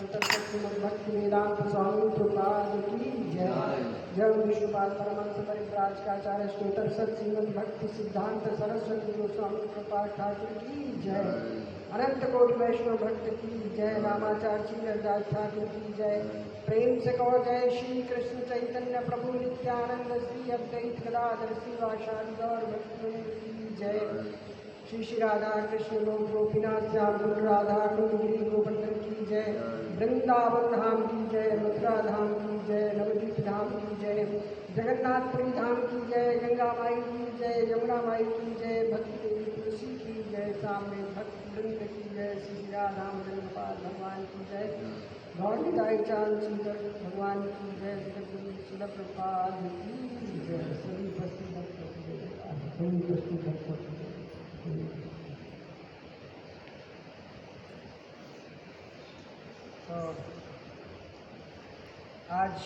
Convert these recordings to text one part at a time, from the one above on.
भक्ति वेदांत स्वामी प्रभुपाद की जय। जय विष्णुपाद परमहंस परिव्राजकाचार्य श्रोतर सत श्रीमद् भक्ति सिद्धांत सरस्वती गोस्वामी प्रभुपाद ठाकुर की जय। अनंत कोटि वैष्णव भक्त की जय। रामाचार्य श्री हरिदास ठाकुर की जय। प्रेम से कहो जय श्री कृष्ण चैतन्य प्रभु नित्यानंद श्री अद्वैत गदाधर श्रीवासादि गौर भक्तवृंद की जय। श्री श्री राधा कृष्ण लोक गोपीनाथ श्याम कुंड राधा कुंड गिरी गोवर्धन की जय। वृंदावन धाम की जय। मथुरा धाम की जय। नवद्वीप धाम की जय। जगन्नाथपुरी धाम की जय। गंगा माई की जय। यमुना माई की जय। भक्ति देवी तुलसी की जय। सामने भक्त वृंद की जय। श्री श्री राधा गोपाल भगवान की जय। गौर निताई चांद सुंदर भगवान की जय। जगतगुरु शिल प्रभुपाद की जय। सभी उपस्थित भक्तों की जय। सभी उपस्थित भक्तों की जय। तो आज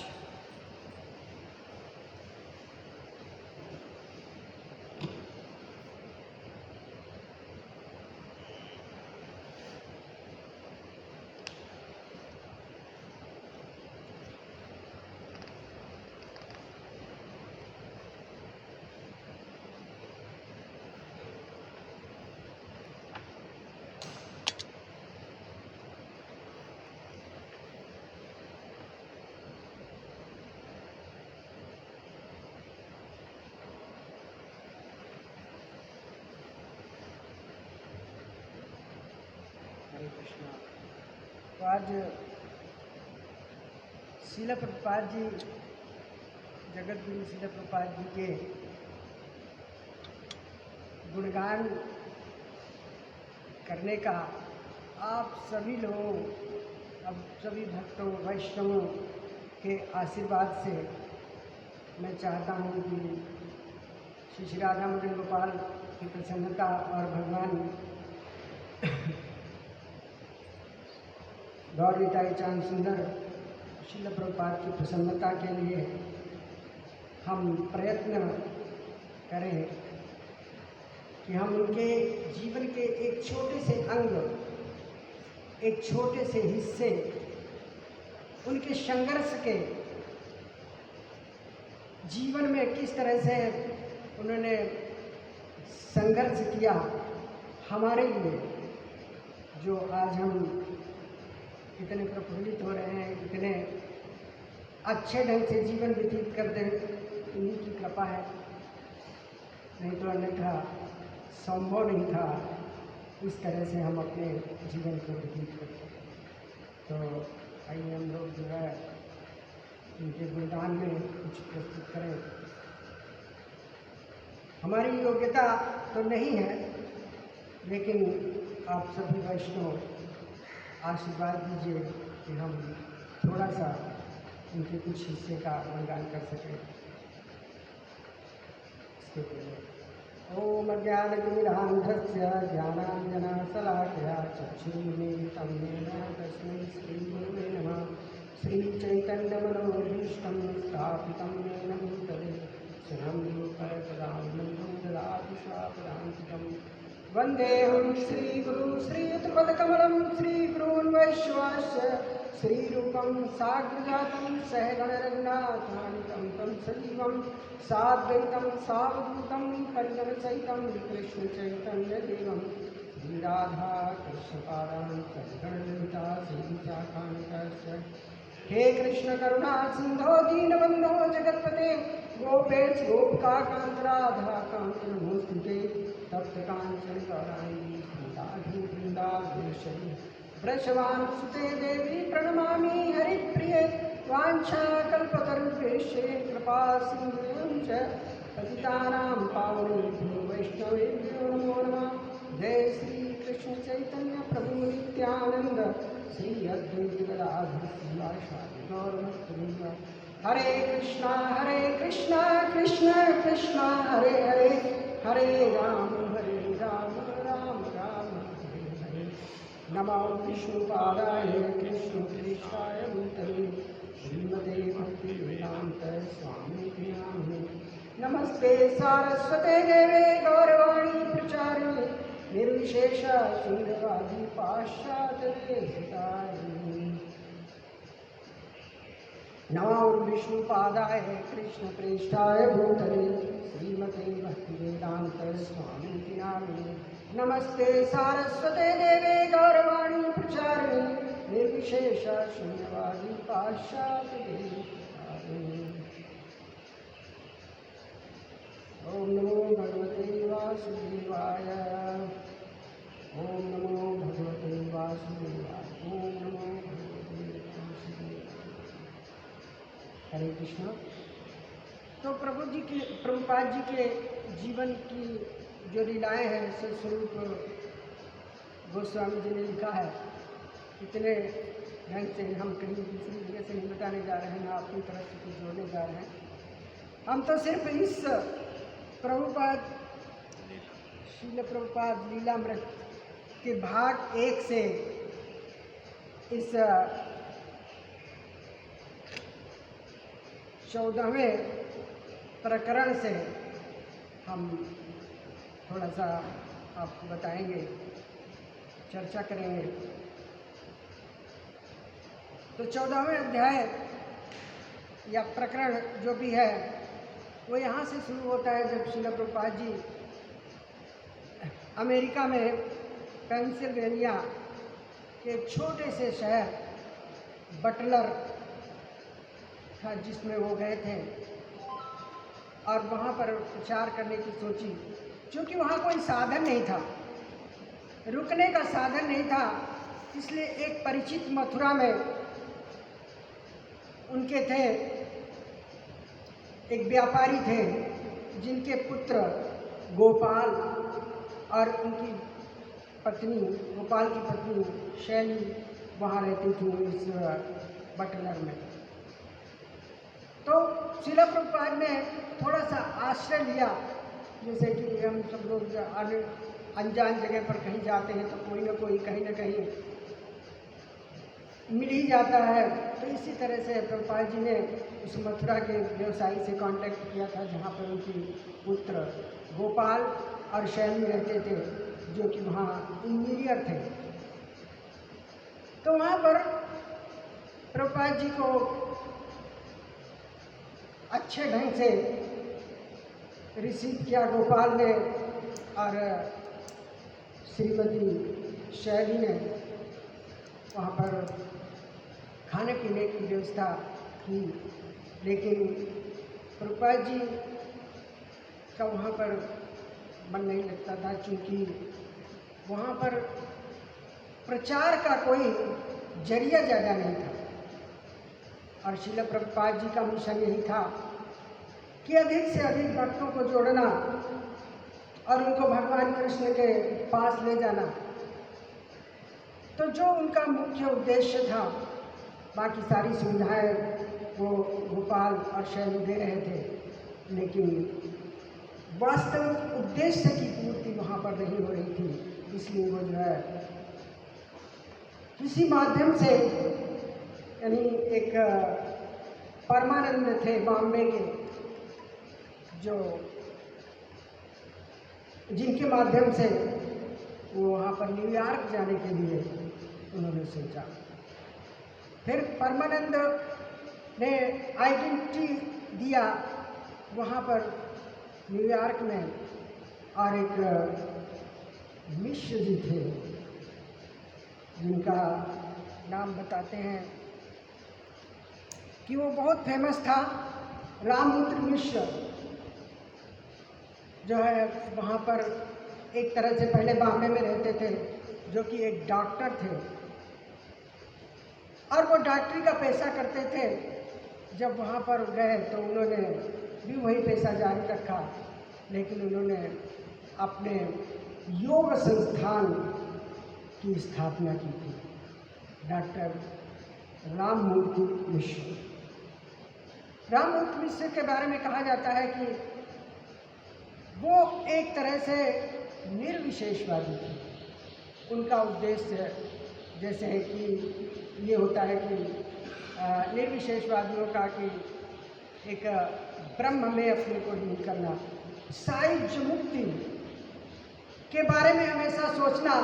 हरे कृष्णा। तो आज शिल प्रभुपाद जी, जगत गुरु शिल प्रभुपाद जी के गुणगान करने का आप सभी लोगों, अब सभी भक्तों वैष्णवों के आशीर्वाद से मैं चाहता हूँ कि श्री श्री राधा मदन गोपाल की प्रसन्नता और भगवान गौर निताई चांद सुंदर शिल प्रभुपाद की प्रसन्नता के लिए हम प्रयत्न करें कि हम उनके जीवन के एक छोटे से अंग, एक छोटे से हिस्से, उनके संघर्ष के, जीवन में किस तरह से उन्होंने संघर्ष किया हमारे लिए, जो आज हम इतने प्रफुल्लित हो रहे हैं, इतने अच्छे ढंग से जीवन व्यतीत करते हैं, उन्हीं की कृपा है। नहीं तो अन्यथा संभव नहीं था इस तरह से हम अपने जीवन को व्यतीत करते। तो आइए हम लोग जो है उनके गुणगान में कुछ प्रस्तुत करें। हमारी योग्यता तो नहीं है, लेकिन आप सभी वैष्णव आशीर्वाद दीजिए कि हम थोड़ा सा उनके कुछ हिस्से का गुणगान कर सकें। इसके पहले ओम ज्ञानतिमिरान्धस्य ज्ञानाञ्जनशलाकया चक्षुरुन्मीलितं येन तस्मै श्रीगुरुवे नमः। श्रीचैतन्यमनोभीष्टं स्थापितं येन भूतले स्वयं रूपकदा ददाति स्वापदान्तिकम्। वन्देऽहं श्रीगुरु श्रीयुतपदकमलं श्रीगुरून् वैश्वास्य श्रीरूपं साग्रजातं सहगणरघुनाथान्वितं तं सजीवं साद्वैतं सावधूतं परिजनसहितं कृष्णचैतन्यदेवं श्रीराधा कृष्णपादान् सद्गणललिता श्रीविशाखान्वितस्य। हे कृष्ण करुणा सिंधो दीनबंधो जगत्पते गोपेश गोपिकाकान्त राधा कान्त नमोस्तुते। तप्त कांचन गौरांगी राधे वृंदावनेश्वरी वृषभानुसुते देवी प्रणमामि हरिप्रिये। वाञ्छाकल्पतरुभ्यश्च कृपा सिन्धुभ्यो च पतितानां पावनेभ्यो वैष्णवेभ्यो नमो नमः। जय श्री कृष्ण चैतन्य प्रभु नित्यानंद श्री अद्वैत गदाधर श्रीवासादि गौर भक्तवृंद। हरे कृष्णा कृष्ण कृष्णा हरे हरे, हरे राम राम राम हरे हरे। नमो विष्णुपादाय कृष्णप्रेष्ठाय भूतले श्रीमते भक्तिवेदांत स्वामिने नामिने। नमस्ते सारस्वते देवे गौरवाणी प्रचारिणे निर्विशेष शून्यवादी पाश्चात्य देवतारिणे। नमो विष्णुपादाय कृष्ण प्रेष्ठाय भूतले श्रीमते भक्तिवेदांत स्वामी नामिने नमस्ते सारस्वते देवे गौरवाणी प्रचारिणे निर्विशेष शून्यवादी पाश्चात्य ओम नमो भगवते वासुदेवाय ओम नमो भगवते वासुदेवाय ओम नमो भगवते वासुदेवाय। हरे कृष्ण। तो प्रभुपाद जी के जीवन की जो लीलाएँ हैं स्वरूप गोस्वामी जी ने लिखा है। इतने ढंग से हम कहीं दूसरी जगह से नहीं बताने जा रहे हैं, ना अपनी तरफ से कुछ जोड़ने जा रहे हैं। हम तो सिर्फ इस प्रभुपाद श्रील प्रभुपाद लीलामृत के भाग 1 से इस 14वें प्रकरण से हम थोड़ा सा आपको बताएंगे, चर्चा करेंगे। तो 14वें अध्याय या प्रकरण जो भी है वो यहाँ से शुरू होता है, जब श्रील प्रभुपाद जी अमेरिका में पेंसिल्वेनिया के एक छोटे से शहर बटलर था जिसमें वो गए थे और वहाँ पर प्रचार करने की सोची। क्योंकि वहाँ कोई साधन नहीं था, रुकने का साधन नहीं था, इसलिए एक परिचित मथुरा में उनके थे, एक व्यापारी थे जिनके पुत्र गोपाल और उनकी पत्नी, गोपाल की पत्नी शैली वहाँ रहती थी इस बटलर में। तो श्रील प्रभुपाद ने थोड़ा सा आश्रय लिया, जैसे कि हम सब लोग अनजान जगह पर कहीं जाते हैं तो कोई ना कोई कहीं ना कहीं मिल ही जाता है। तो इसी तरह से प्रभुपाद जी ने उस मथुरा के व्यवसायी से कांटेक्ट किया था जहाँ पर उनकी पुत्र गोपाल और शैली रहते थे, जो कि वहाँ इंजीनियर थे। तो वहाँ पर प्रभुपाद जी को अच्छे ढंग से रिसीव किया गोपाल ने और श्रीमती शैली ने। वहाँ पर खाने पीने की व्यवस्था की, लेकिन प्रभुपाद जी का वहाँ पर मन नहीं लगता था, क्योंकि वहाँ पर प्रचार का कोई जरिया ज़्यादा नहीं था। और श्रील प्रभुपाद जी का मिशन यही था कि अधिक से अधिक भक्तों को जोड़ना और उनको भगवान कृष्ण के पास ले जाना। तो जो उनका मुख्य उद्देश्य था, बाकी सारी सुविधाएं वो गोपाल और शैली दे रहे थे, लेकिन वास्तविक उद्देश्य की पूर्ति वहाँ पर नहीं हो रही थी। इसलिए वो जो है किसी माध्यम से, यानी एक परमानंद थे बॉम्बे के, जो जिनके माध्यम से वो वहाँ पर न्यूयॉर्क जाने के लिए उन्होंने सोचा। फिर परमानंद ने आइडेंटिटी दिया वहाँ पर न्यूयॉर्क में, और एक मिश्र जी थे जिनका नाम बताते हैं कि वो बहुत फेमस था, रामपुत्र मिश्र, जो है वहाँ पर एक तरह से पहले बॉम्बे में रहते थे, जो कि एक डॉक्टर थे और वो डॉक्टरी का पैसा करते थे। जब वहाँ पर गए तो उन्होंने भी वही पैसा जारी रखा, लेकिन उन्होंने अपने योग संस्थान की स्थापना की थी, डॉक्टर राममूर्ति मिश्र। राममूर्ति मिश्र के बारे में कहा जाता है कि वो एक तरह से निर्विशेषवादी थे। उनका उद्देश्य जैसे है कि ये होता है कि निर्विशेषवादियों का कि एक ब्रह्म में अपने को लीन करना, साइज मुक्ति के बारे में हमेशा सोचना।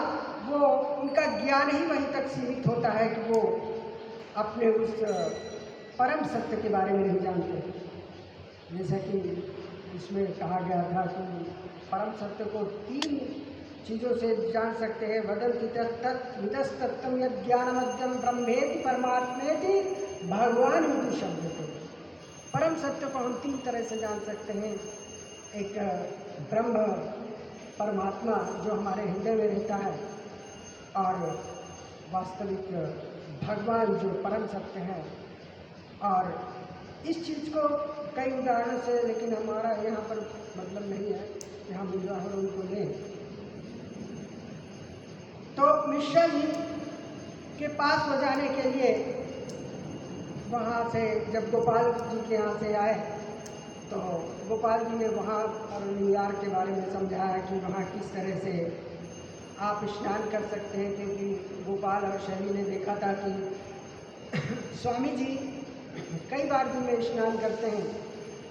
वो उनका ज्ञान ही वहीं तक सीमित होता है कि वो अपने उस परम सत्य के बारे में नहीं जानते। जैसा कि इसमें कहा गया था कि परम सत्य को 3 चीज़ों से जान सकते हैं। वदन्ति तत्तत्तम यद् ज्ञानमद्यं ब्रह्मेति परमात्मेति भगवान इति शब्दते। परम सत्य को हम 3 तरह से जान सकते हैं। एक ब्रह्म परमात्मा जो हमारे हृदय में रहता है, और वास्तविक भगवान जो परम सत्य है। और इस चीज़ को कई उदाहरण से, लेकिन हमारा यहाँ पर मतलब नहीं है कि हम उदाहरण को लें। तो मिश्रा जी के पास हो जाने के लिए वहाँ से जब गोपाल जी के यहाँ से आए तो गोपाल जी ने वहाँ और न्यूयॉर्क के बारे में समझाया कि वहाँ किस तरह से आप स्नान कर सकते हैं, क्योंकि गोपाल और शैली ने देखा था कि स्वामी जी कई बार दिन में स्नान करते हैं।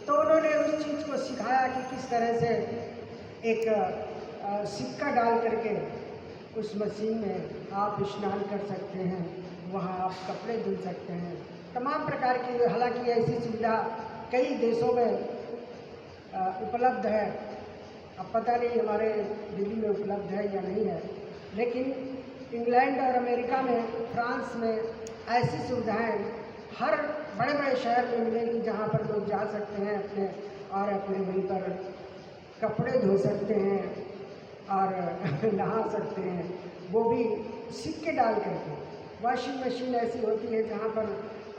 तो उन्होंने उस चीज़ को सिखाया कि किस तरह से एक सिक्का डाल करके उस मशीन में आप स्नान कर सकते हैं, वहाँ आप कपड़े धुल सकते हैं, तमाम प्रकार की। हालांकि ऐसी सुविधा कई देशों में उपलब्ध है। अब पता नहीं हमारे दिल्ली में उपलब्ध है या नहीं है, लेकिन इंग्लैंड और अमेरिका में, फ्रांस में ऐसी सुविधाएं हर बड़े बड़े शहर में मिलेगी, जहाँ पर लोग जा सकते हैं अपने और अपने वहीं पर कपड़े धो सकते हैं और नहा सकते हैं, वो भी सिक्के डाल करके। वॉशिंग मशीन ऐसी होती है जहाँ पर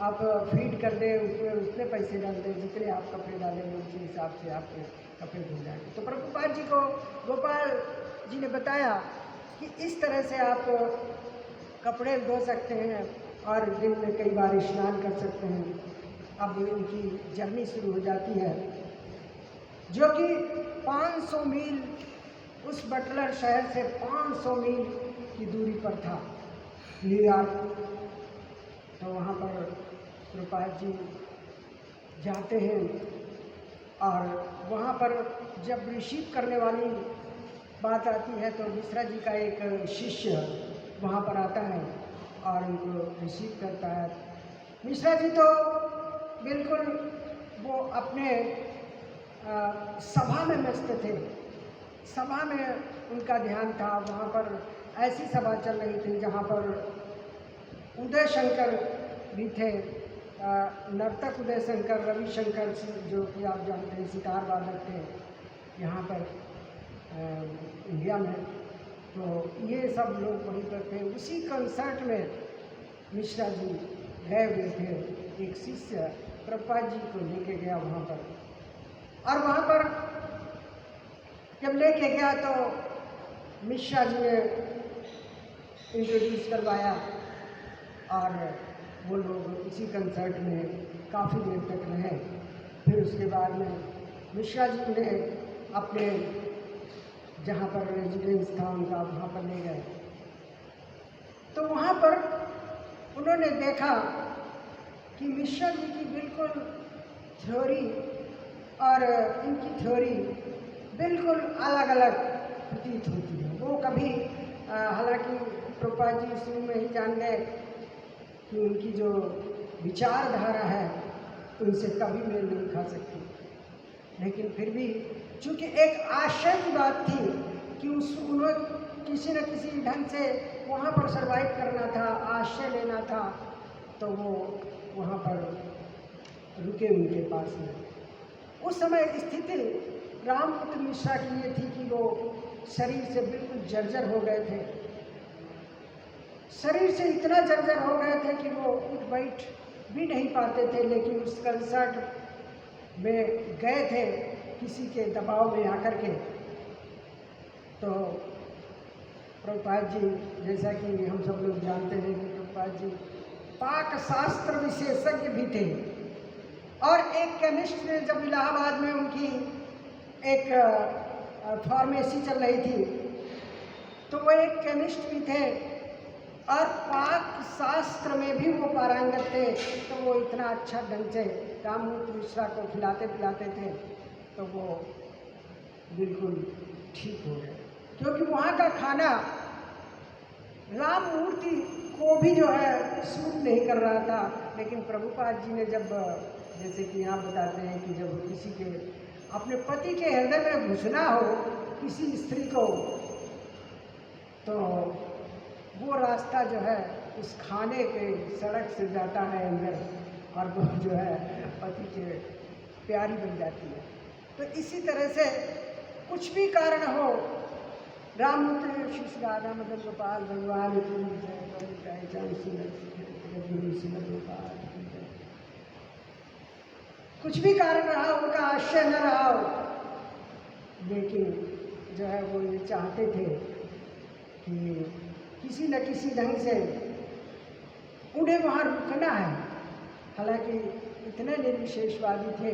आप फीड कर दें, उसमें उतने पैसे डाल दें जितने आप कपड़े डालेंगे, उसी हिसाब से आपके कपड़े धुल जाएंगे। तो प्रभुपाद जी को गोपाल जी ने बताया कि इस तरह से आप कपड़े धो सकते हैं और दिन में कई बार स्नान कर सकते हैं। अब उनकी जर्नी शुरू हो जाती है, जो कि 500 मील, उस बटलर शहर से 500 मील की दूरी पर था न्यूयॉर्क। तो वहाँ पर प्रभुपाद जी जाते हैं और वहाँ पर जब रिसीव करने वाली बात आती है तो मिश्रा जी का एक शिष्य वहाँ पर आता है और उनको रिसीव करता है। मिश्रा जी तो बिल्कुल वो अपने सभा में मस्त थे, सभा में उनका ध्यान था। वहाँ पर ऐसी सभा चल रही थी जहाँ पर उदय शंकर भी थे, नर्तक उदय शंकर, रविशंकर जो कि आप जानते हैं सितार वादक थे यहाँ पर इंडिया में। तो ये सब लोग वहीं पर थे। उसी कंसर्ट में मिश्रा जी गए हुए थे। एक शिष्य प्रभुपाद जी को लेके गया वहाँ पर, और वहाँ पर जब लेके गया तो मिश्रा जी ने इंट्रोड्यूस करवाया और वो लोग इसी कंसर्ट में काफ़ी देर तक रहे। फिर उसके बाद में मिश्रा जी ने अपने जहाँ पर रेजिडेंस था उनका, वहाँ पर ले गए। तो वहाँ पर उन्होंने देखा कि मिश्रा जी की बिल्कुल थ्योरी और इनकी थ्योरी बिल्कुल अलग अलग प्रतीत होती है। वो कभी हालांकि प्रभुपाद जी शुरू में ही जान गए कि उनकी जो विचारधारा है उनसे कभी मेल नहीं खा सकती, लेकिन फिर भी चूँकि एक आशय की बात थी कि उन्हें किसी न किसी ढंग से वहाँ पर सर्वाइव करना था, आश्रय लेना था, तो वो वहाँ पर रुके उनके पास में। उस समय स्थिति रामपुत्र मिश्रा की ये थी कि वो शरीर से बिल्कुल जर्जर हो गए थे। शरीर से इतना जर्जर हो गए थे कि वो उठ बैठ भी नहीं पाते थे, लेकिन उस कंसर्ट में गए थे किसी के दबाव में आकर के। तो प्रभुपाद जी, जैसा कि हम सब लोग जानते हैं कि प्रभुपाद जी पाक शास्त्र विशेषज्ञ भी थे, और एक केमिस्ट ने जब इलाहाबाद में उनकी एक फार्मेसी चल रही थी तो वो एक केमिस्ट भी थे और पाक शास्त्र में भी वो पारंगत थे। तो वो इतना अच्छा ढंग से रामपुत्र मिश्रा को खिलाते पिलाते थे तो वो बिल्कुल ठीक हो गए, क्योंकि वहाँ का खाना राम मूर्ति को भी जो है सूट नहीं कर रहा था। लेकिन प्रभुपाद जी ने जब, जैसे कि यहाँ बताते हैं कि जब किसी के अपने पति के हृदय में घुसना हो किसी स्त्री को, तो वो रास्ता जो है उस खाने के सड़क से जाता है अंदर, और वो जो है पति के प्यारी बन जाती है। तो इसी तरह से कुछ भी कारण हो, राममूर्ति श्री राधा मदन गोपाल भगवान की कुछ भी कारण रहा, उनका आश्रय न रहा हो, लेकिन जो है वो ये चाहते थे कि किसी न किसी ढंग से उन्हें वहाँ रुकना है। हालांकि इतने निर्विशेषवादी थे,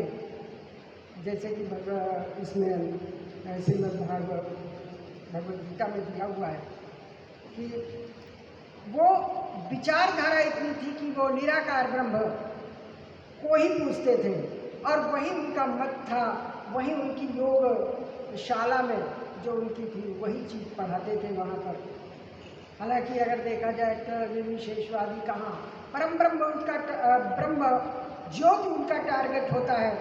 जैसे कि इसमें श्रीमद् भागवत भगवद गीता में दिया हुआ है कि वो विचारधारा इतनी थी कि वो निराकार ब्रह्म को ही पूछते थे, और वही उनका मत था, वही उनकी योग शाला में जो उनकी थी वही चीज़ पढ़ाते थे वहाँ पर। हालांकि अगर देखा जाए तो निर्विशेषवादी कहाँ, परम ब्रह्म उनका ब्रह्म ज्योति उनका टारगेट होता है,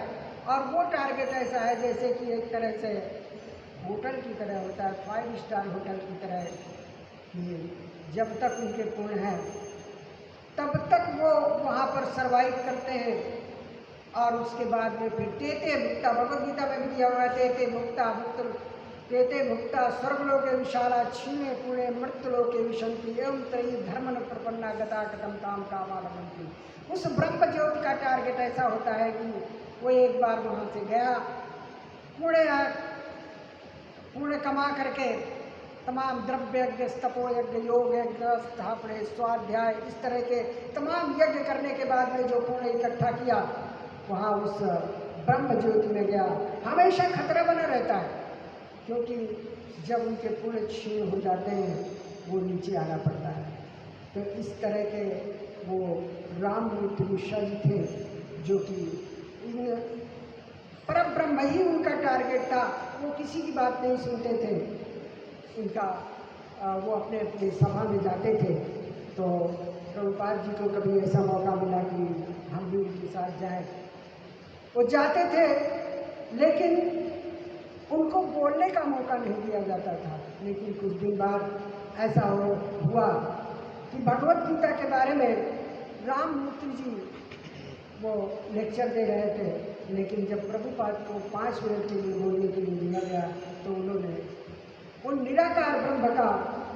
और वो टारगेट ऐसा है जैसे कि एक तरह से होटल की तरह होता है, 5 स्टार होटल की तरह, कि जब तक उनके पुण्य हैं तब तक वो वहाँ पर सर्वाइव करते हैं, और उसके बाद में फिर तेते भुक्ता, भगवद गीता में भी दिया हुआ है, तेते भुक्ता मुक्त तेते भुक्ता स्वर्गलोके विशाला क्षीणे पुणे मृत्युलोके विशंति एवं त्रयी धर्मन प्रपन्ना गता कथम काम कामालवंती। उस ब्रह्म ज्योति का टारगेट ऐसा होता है कि वो एक बार वहाँ से गया, पुण्य कमा करके तमाम द्रव्य यज्ञ, तपो यज्ञ, योग यज्ञ, स्थापने, स्वाध्याय, इस तरह के तमाम यज्ञ करने के बाद में जो पुण्य इकट्ठा किया, वहाँ उस ब्रह्म ज्योति में गया। हमेशा खतरा बना रहता है, क्योंकि जब उनके पुण्य क्षीण हो जाते हैं वो नीचे आना पड़ता है। तो इस तरह के वो राममूर्ति मिश्रा जी थे, जो कि इन परम ब्रह्म ही उनका टारगेट था। वो किसी की बात नहीं सुनते थे। उनका वो अपने अपने सभा में जाते थे, तो प्रभुपाद जी को कभी ऐसा मौका मिला कि हम भी उनके साथ जाएं, वो जाते थे, लेकिन उनको बोलने का मौका नहीं दिया जाता था। लेकिन कुछ दिन बाद ऐसा हुआ कि भगवद गीता के बारे में राममूर्ति जी वो लेक्चर दे रहे थे, लेकिन जब प्रभुपाद को 5 मिनट के लिए बोलने के लिए दिया गया तो उन्होंने उन निराकार ब्रह्म का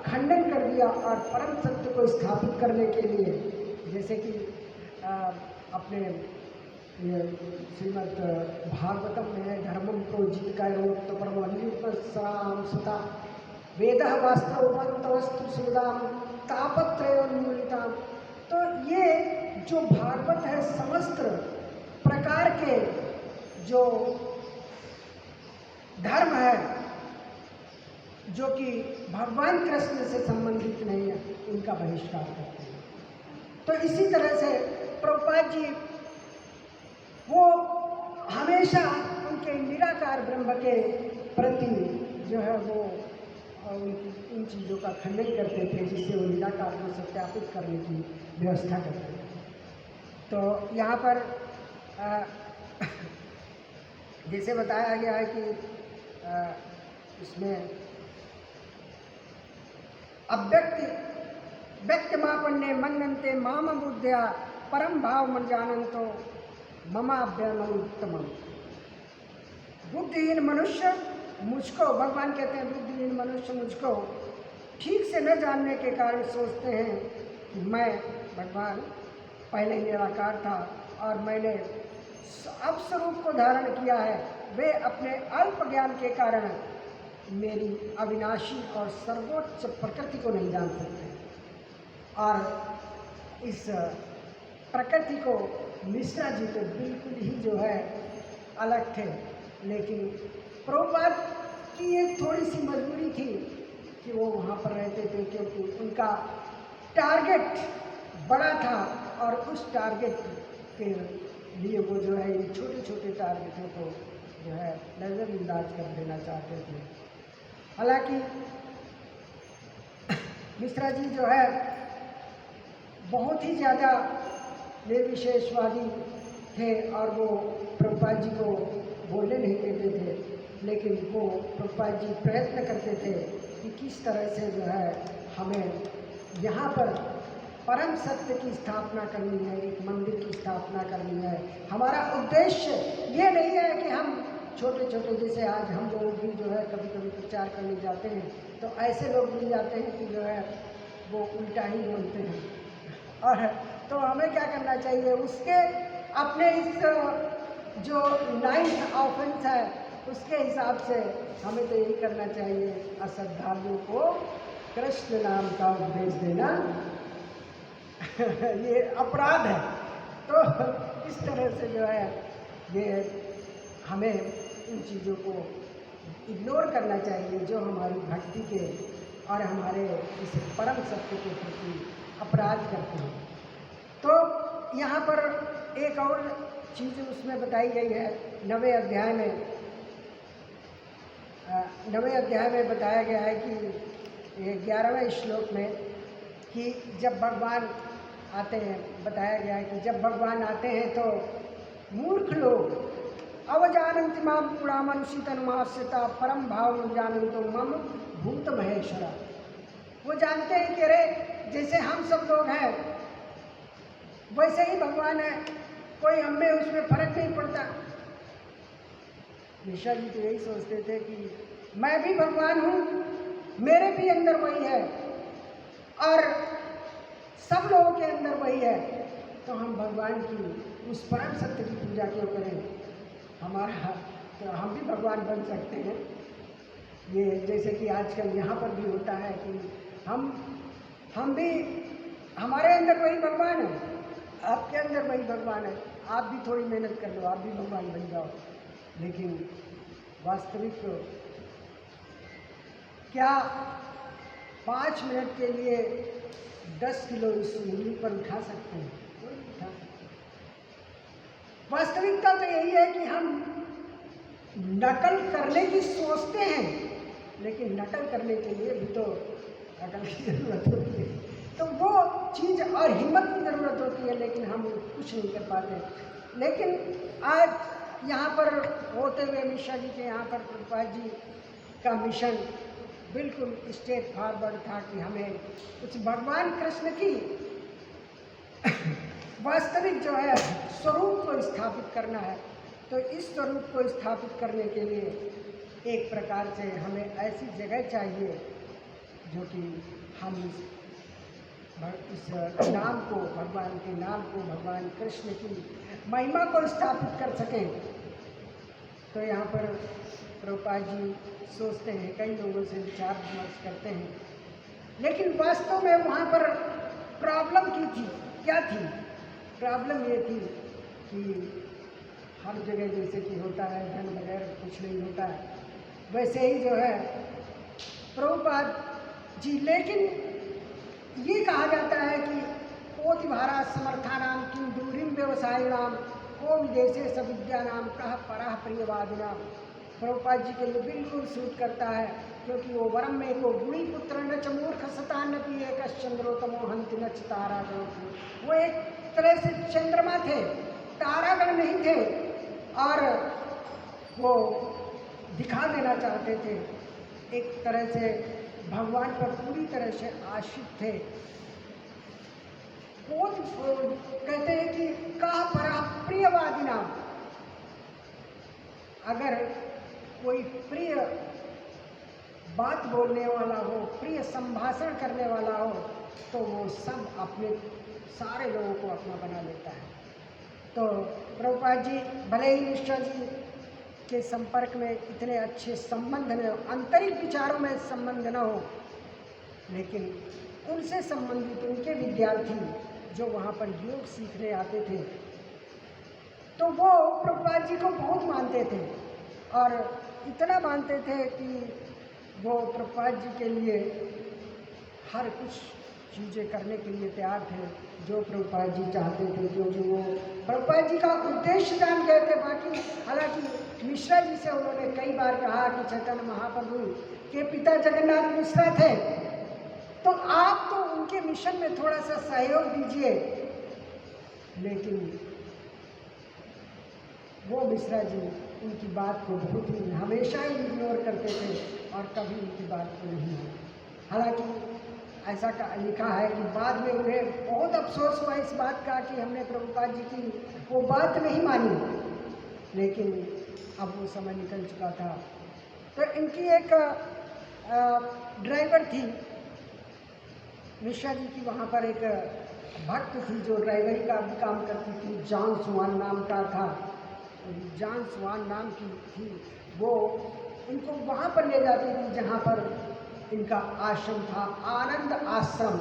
खंडन कर दिया, और परम सत्य को स्थापित करने के लिए, जैसे कि अपने श्रीमद् भागवतम में धर्मम को जीत का रोक्त परम सुता वेद वास्तवस्तु सुदाम तापत्रयोन्मूलिता। तो ये जो भागवत है, समस्त प्रकार के जो धर्म है जो कि भगवान कृष्ण से संबंधित नहीं है, उनका बहिष्कार करते हैं। तो इसी तरह से प्रभुपाद जी वो हमेशा उनके निराकार ब्रह्म के प्रति जो है वो उन चीज़ों का खंडन करते थे, जिससे वो निराकार को सत्यापित करने की व्यवस्था करते थे। तो यहाँ पर जैसे बताया गया है कि इसमें व्यक्तमापन्ने मन्नन्ते माम बुद्ध्या परम भाव मन जानन्तो ममाभ्यमनुत्तमम्। बुद्धिहीन मनुष्य मुझको, भगवान कहते हैं बुद्धिहीन मनुष्य मुझको ठीक से न जानने के कारण सोचते हैं कि मैं भगवान पहले निराकार था और मैंने अब स्वरूप को धारण किया है। वे अपने अल्प ज्ञान के कारण मेरी अविनाशी और सर्वोच्च प्रकृति को नहीं जान सकते, और इस प्रकृति को मिश्रा जी तो बिल्कुल ही जो है अलग थे। लेकिन प्रभुपाद की एक थोड़ी सी मजबूरी थी कि वो वहाँ पर रहते थे, क्योंकि उनका टारगेट बड़ा था, और उस टारगेट के लिए वो जो है ये छोटे छोटे टारगेटों को जो है नज़रअंदाज कर देना चाहते थे। हालांकि मिश्रा जी जो है बहुत ही ज़्यादा निर्विशेषवादी थे और वो प्रभुपाद जी को बोलने नहीं देते थे, लेकिन वो प्रभुपाद जी प्रयत्न करते थे कि किस तरह से जो है हमें यहाँ पर परम सत्य की स्थापना करनी है, एक मंदिर की स्थापना करनी है। हमारा उद्देश्य ये नहीं है कि हम छोटे छोटे, जैसे आज हम लोग भी जो है कभी कभी प्रचार करने जाते हैं तो ऐसे लोग मिल जाते हैं कि जो है वो उल्टा ही बोलते हैं, और तो हमें क्या करना चाहिए, उसके अपने इस जो 9th ऑफेंस है उसके हिसाब से हमें तो यही करना चाहिए, अश्रद्धालुओं को कृष्ण नाम का उपदेश देना ये अपराध है। तो इस तरह से जो है ये हमें इन चीज़ों को इग्नोर करना चाहिए जो हमारी भक्ति के और हमारे इस परम सत्य के प्रति अपराध करते हैं। तो यहाँ पर एक और चीज़ उसमें बताई गई है 9वें अध्याय में। 9वें अध्याय में बताया गया है कि 11वें श्लोक में कि जब भगवान आते हैं, बताया गया है कि जब भगवान आते हैं तो मूर्ख लोग अवजानन्ति माम पुरामनुषितनुमास्यता परम भाव जानन्तो मम भूत महेश्वरा, वो जानते हैं कि अरे जैसे हम सब लोग हैं वैसे ही भगवान है, कोई हमें उसमें फर्क नहीं पड़ता। मिश्रा जी तो यही सोचते थे कि मैं भी भगवान हूँ, मेरे भी अंदर वही है और सब लोगों के अंदर वही है, तो हम भगवान की उस परम सत्य की पूजा क्यों करें, हमारा तो हम भी भगवान बन सकते हैं। ये जैसे कि आजकल यहाँ पर भी होता है कि हम भी, हमारे अंदर वही भगवान है, आपके अंदर वही भगवान है, आप भी थोड़ी मेहनत कर लो, आप भी भगवान बन जाओ। लेकिन वास्तविक तो क्या 5 मिनट के लिए 10 किलो इस उंगली पर उठा सकते हैं? कोई नहीं उठा सकते। वास्तविकता तो यही है कि हम नकल करने की सोचते हैं, लेकिन नकल करने के लिए भी तो अकल की ज़रूरत होती है, तो वो चीज़ और हिम्मत की ज़रूरत होती है, लेकिन हम कुछ नहीं कर पाते। लेकिन आज यहाँ पर होते हुए मिश्रा जी के यहाँ पर प्रभुपाद जी का मिशन बिल्कुल स्ट्रेट फॉरवर्ड था कि हमें उस भगवान कृष्ण की वास्तविक जो है स्वरूप को स्थापित करना है। तो इस स्वरूप को स्थापित करने के लिए एक प्रकार से हमें ऐसी जगह चाहिए जो कि हम इस नाम को, भगवान के नाम को, भगवान कृष्ण की महिमा को स्थापित कर सकें। तो यहाँ पर प्रभुपाद जी सोचते हैं, कई लोगों से विचार विमर्श करते हैं, लेकिन वास्तव में वहाँ पर प्रॉब्लम क्या थी? प्रॉब्लम ये थी कि हर जगह जैसे कि होता है धन बगैर कुछ नहीं होता है, वैसे ही जो है प्रभुपाद जी, लेकिन ये कहा जाता है कि कोटि भारा समर्थानाम किम दूरिम व्यवसायिणाम को विदेशे सविद्यानाम कह परह प्रियवादिनाम। प्रभुपाद जी के लिए बिल्कुल सूट करता है, क्योंकि वो वरम में को गुणी पुत्र न च मूर्ख सतान्नपि एक चंद्रोतमो हंति न च तारागण। वो एक तरह से चंद्रमा थे, तारागण नहीं थे, और वो दिखा देना चाहते थे, एक तरह से भगवान पर पूरी तरह से आश्रित थे। वो कहते हैं कि कहा परा प्रियवादी नाम, अगर कोई प्रिय बात बोलने वाला हो, प्रिय संभाषण करने वाला हो, तो वो सब अपने सारे लोगों को अपना बना लेता है। तो प्रभुपाद जी भले ही मिश्रा जी के संपर्क में इतने अच्छे संबंध न हो, आंतरिक विचारों में संबंध न हो, लेकिन उनसे संबंधित उनके विद्यार्थी जो वहाँ पर योग सीखने आते थे, तो वो प्रभुपाद जी को बहुत मानते थे, और इतना मानते थे कि वो प्रभुपाद जी के लिए हर कुछ चीज़ें करने के लिए तैयार थे जो प्रभुपाद जी चाहते थे, क्योंकि वो प्रभुपाद जी का उद्देश्य जान गए थे। बाकी हालांकि मिश्रा जी से उन्होंने कई बार कहा कि चैतन्य महाप्रभु के पिता जगन्नाथ मिश्रा थे, तो आप तो उनके मिशन में थोड़ा सा सहयोग दीजिए। लेकिन वो मिश्रा जी उनकी बात को बहुत ही हमेशा ही इग्नोर करते थे और कभी उनकी बात को नहीं हुई। हालांकि ऐसा लिखा है कि बाद में उन्हें बहुत अफसोस हुआ इस बात का कि हमने प्रभुपाद जी की वो बात नहीं मानी, लेकिन अब वो समय निकल चुका था। तो इनकी एक ड्राइवर थी मिश्रा जी की, वहाँ पर एक भक्त थी जो ड्राइवरी का भी काम करती थी, जॉन स्वान नाम का था, जॉन स्वान नाम की थी। वो इनको वहाँ पर ले जाती थी जहाँ पर इनका आश्रम था, आनंद आश्रम।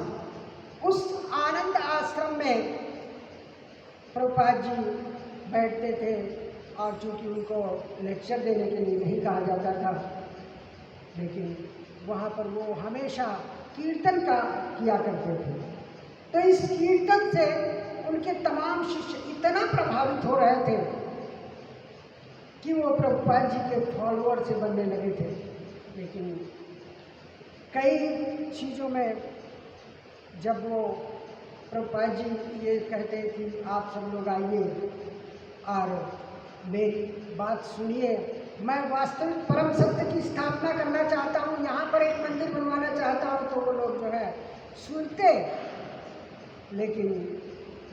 उस आनंद आश्रम में प्रभुपाद जी बैठते थे और चूँकि उनको लेक्चर देने के लिए नहीं कहा जाता था, लेकिन वहाँ पर वो हमेशा कीर्तन का किया करते थे। तो इस कीर्तन से उनके तमाम शिष्य इतना प्रभावित हो रहे थे कि वो प्रभुपाद जी के फॉलोअर से बनने लगे थे। लेकिन कई चीज़ों में जब वो प्रभुपाद जी ये कहते कि आप सब लोग आइए और मेरी बात सुनिए, मैं वास्तविक परम सत्य की स्थापना करना चाहता हूँ, यहाँ पर एक मंदिर बनवाना चाहता हूँ, तो वो लोग जो है सुनते। लेकिन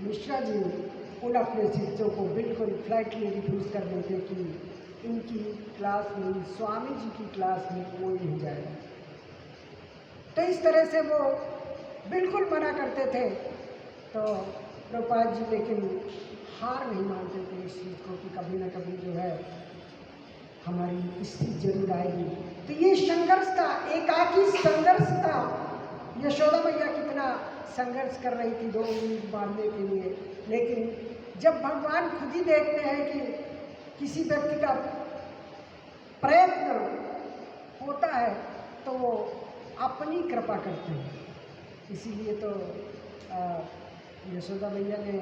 मिश्रा जी उन अपने शिष्यों को बिल्कुल फ्लैटली रिफ्यूज़ कर देते कि इनकी क्लास में, स्वामी जी की क्लास में कोई नहीं जाएगा। तो इस तरह से वो बिल्कुल मना करते थे। तो प्रभुपाद जी लेकिन हार नहीं मानते थे इस चीज़ को कि कभी ना कभी जो है हमारी स्थिति जरूर आएगी। तो ये संघर्ष था, एकाकी संघर्ष था। यशोदा मैया कितना संघर्ष कर रही थी 2 उंगली बांधने के लिए, लेकिन जब भगवान खुद ही देखते हैं कि किसी व्यक्ति का प्रयत्न होता है तो वो अपनी कृपा करते हैं। इसीलिए तो यशोदा मैया ने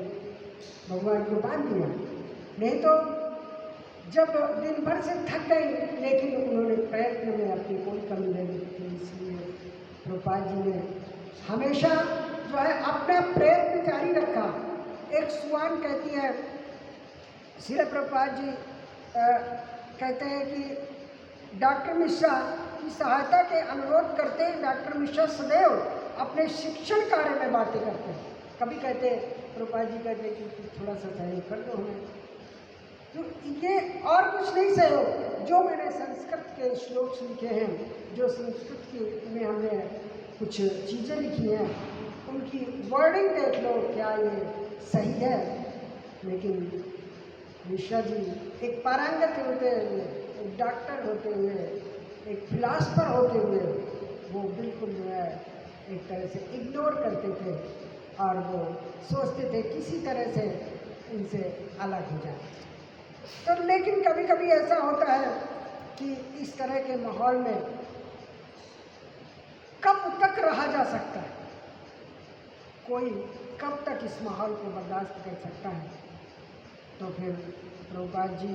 भगवान को बांध दिया। नहीं तो जब दिन भर से थक गई, लेकिन उन्होंने प्रयत्न में अपनी कोई कमी नहीं की। इसलिए प्रभुपाद जी ने हमेशा जो है अपना प्रयत्न जारी रखा। एक सुआन कहती है, श्री प्रभुपाद जी कहते हैं कि डॉक्टर मिश्रा की सहायता के अनुरोध करते हैं। डॉक्टर मिश्रा सदैव अपने शिक्षण कार्य में बातें करते हैं। कभी कहते प्रभुपाद जी कहते कि थोड़ा सा सहयोग कर दो हमें, तो ये और कुछ नहीं सहयोग। जो मैंने संस्कृत के श्लोक लिखे हैं, जो संस्कृत की में हमने कुछ चीज़ें लिखी हैं, उनकी वर्डिंग देख लो क्या ये सही है। लेकिन मिश्रा जी एक पारंगत होते हुए, एक डॉक्टर होते हुए, एक फिलासफर होते हुए, वो बिल्कुल जो है एक तरह से इग्नोर करते थे और वो सोचते थे किसी तरह से इनसे अलग हो जाए। तो लेकिन कभी कभी ऐसा होता है कि इस तरह के माहौल में कब तक रहा जा सकता है, कोई कब तक इस माहौल को बर्दाश्त कर सकता है। तो फिर प्रभुपाद जी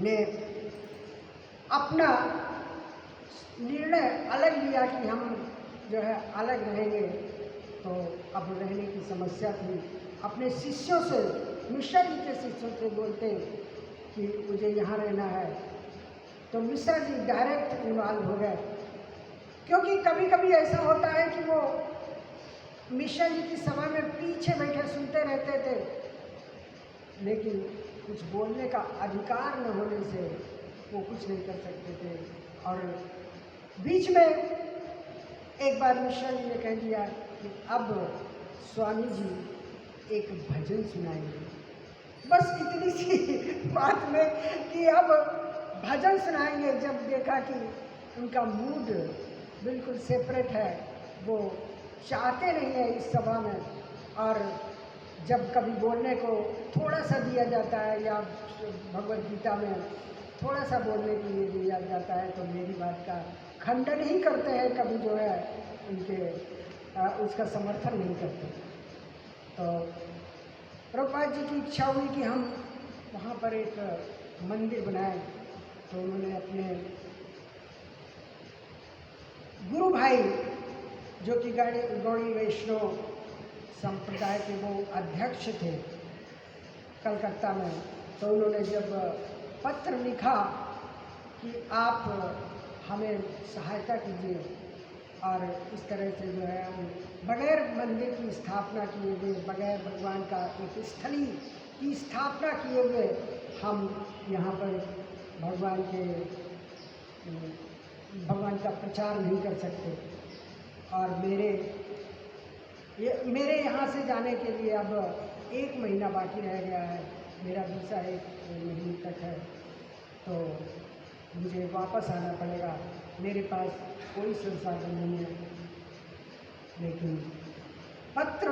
ने अपना निर्णय अलग लिया कि हम जो है अलग रहेंगे। तो अब रहने की समस्या थी। अपने शिष्यों से, मिश्रा जी के शिष्यों से बोलते कि मुझे यहाँ रहना है, तो मिश्रा जी डायरेक्ट इन्वॉल्व हो गए। क्योंकि कभी कभी ऐसा होता है कि वो मिश्रा जी की सभा में पीछे बैठे सुनते रहते थे, लेकिन कुछ बोलने का अधिकार न होने से वो कुछ नहीं कर सकते थे। और बीच में एक बार मिश्रा जी ने कह दिया कि अब स्वामी जी एक भजन सुनाएंगे। बस इतनी सी बात में कि अब भजन सुनाएंगे। जब देखा कि उनका मूड बिल्कुल सेपरेट है, वो चाहते नहीं है इस सभा में, और जब कभी बोलने को थोड़ा सा दिया जाता है या भगवद गीता में थोड़ा सा बोलने के लिए दिया जाता है तो मेरी बात का खंडन ही करते हैं, कभी जो है उनके उसका समर्थन नहीं करते। तो प्रभुपाद जी की इच्छा हुई कि हम वहाँ पर एक मंदिर बनाएं। तो उन्होंने अपने गुरु भाई जो कि गौड़ी वैष्णव संप्रदाय के वो अध्यक्ष थे कलकत्ता में, तो उन्होंने जब पत्र लिखा कि आप हमें सहायता कीजिए और इस तरह से जो है हम बगैर मंदिर की स्थापना किए हुए, बगैर भगवान का एक स्थली की स्थापना किए हुए हम यहाँ पर भगवान का प्रचार नहीं कर सकते। और मेरे यहाँ से जाने के लिए अब 1 महीना बाकी रह गया है, मेरा वीज़ा 1 महीने तक है, तो मुझे वापस आना पड़ेगा। मेरे पास कोई संसाधन नहीं है, लेकिन पत्र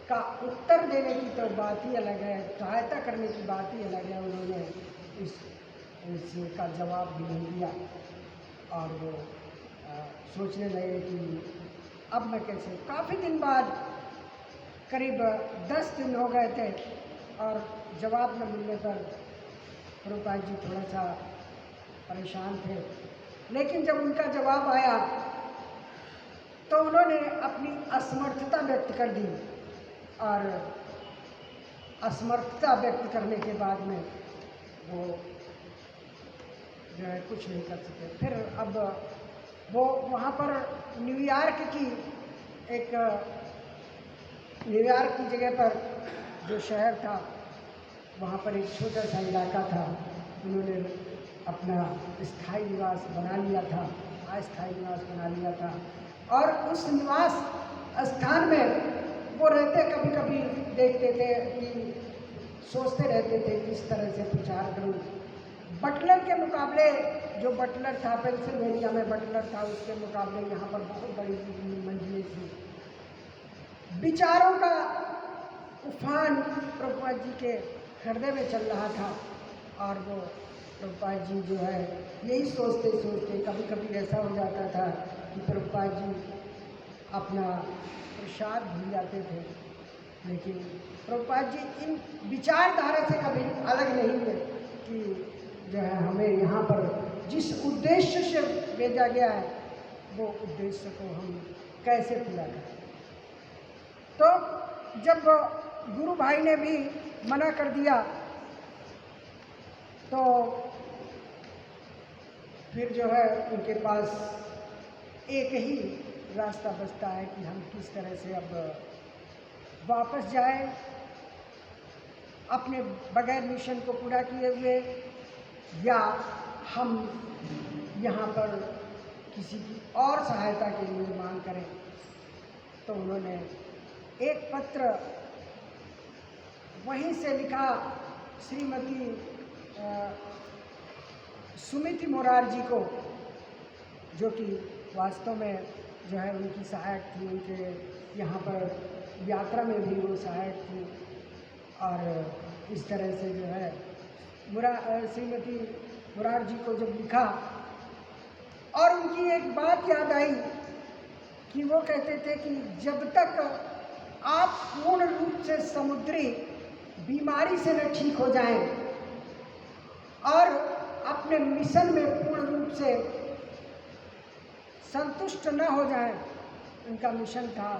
का उत्तर देने की तो बात ही अलग है, सहायता करने की बात ही अलग है। उन्होंने इसका जवाब भी नहीं दिया और वो सोचने लगे कि अब मैं कैसे। काफ़ी दिन बाद, करीब 10 दिन हो गए थे और जवाब न मिलने पर प्रभुपाद जी थोड़ा सा परेशान थे। लेकिन जब उनका जवाब आया तो उन्होंने अपनी असमर्थता व्यक्त कर दी और असमर्थता व्यक्त करने के बाद में वो जो है कुछ नहीं कर सके। फिर अब वो वहाँ पर न्यूयॉर्क की जगह पर जो शहर था, वहाँ पर एक छोटा सा इलाका था, उन्होंने अपना स्थायी निवास बना लिया था, अस्थायी निवास बना लिया था। और उस निवास स्थान में वो रहते, कभी कभी देखते थे कि सोचते रहते थे किस तरह से प्रचार करूं। बटलर के मुकाबले, जो बटलर था पेंसिल्वेनिया में बटलर था, उसके मुकाबले यहाँ पर बहुत बड़ी मंजिलें थी। विचारों का उफान प्रभुपाद जी के हृदय में चल रहा था और वो प्रभुपाद जी जो है यही सोचते सोचते कभी कभी ऐसा हो जाता था कि प्रभुपाद जी अपना प्रसाद भूल जाते थे। लेकिन प्रभुपाद जी इन विचारधारा से कभी अलग नहीं हुए कि जो है हमें यहाँ पर जिस उद्देश्य से भेजा गया है वो उद्देश्य को हम कैसे पूरा करें। तो जब गुरु भाई ने भी मना कर दिया तो फिर जो है उनके पास एक ही रास्ता बचता है कि हम किस तरह से अब वापस जाएं अपने बगैर मिशन को पूरा किए हुए, या हम यहाँ पर किसी की और सहायता के लिए मांग करें। तो उन्होंने एक पत्र वहीं से लिखा श्रीमती सुमिति मोरारजी को, जो कि वास्तव में जो है उनकी सहायक थी, उनके यहाँ पर यात्रा में भी वो सहायक थी। और इस तरह से जो है श्रीमती मोरारजी को जब लिखा और उनकी एक बात याद आई कि वो कहते थे कि जब तक आप पूर्ण रूप से समुद्री बीमारी से न ठीक हो जाएं और अपने मिशन में पूर्ण रूप से संतुष्ट न हो जाएं, उनका मिशन था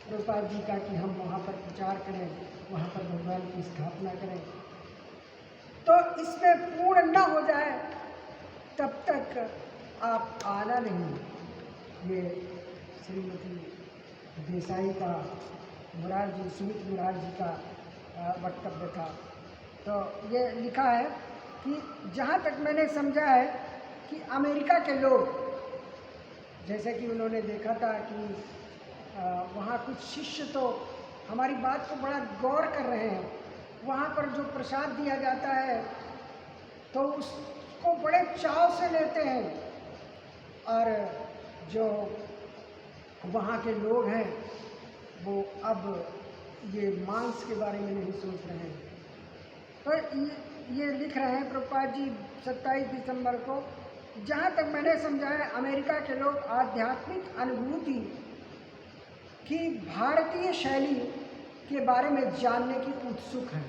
प्रभुपाद जी का कि हम वहाँ पर प्रचार करें, वहाँ पर भगवान की स्थापना करें। तो इसमें पूर्ण न हो जाए तब तक आप आना नहीं। ये श्रीमती देसाई का सुमित मोरारजी का वक्तव्य था। तो ये लिखा है कि जहाँ तक मैंने समझा है कि अमेरिका के लोग, जैसे कि उन्होंने देखा था कि वहाँ कुछ शिष्य तो हमारी बात को बड़ा गौर कर रहे हैं, वहाँ पर जो प्रसाद दिया जाता है तो उसको बड़े चाव से लेते हैं, और जो वहाँ के लोग हैं वो अब ये मांस के बारे में नहीं सोच रहे हैं। तो ये लिख रहे हैं प्रभुपाद जी 27 दिसंबर को, जहाँ तक मैंने समझा है अमेरिका के लोग आध्यात्मिक अनुभूति की भारतीय शैली के बारे में जानने की उत्सुक हैं।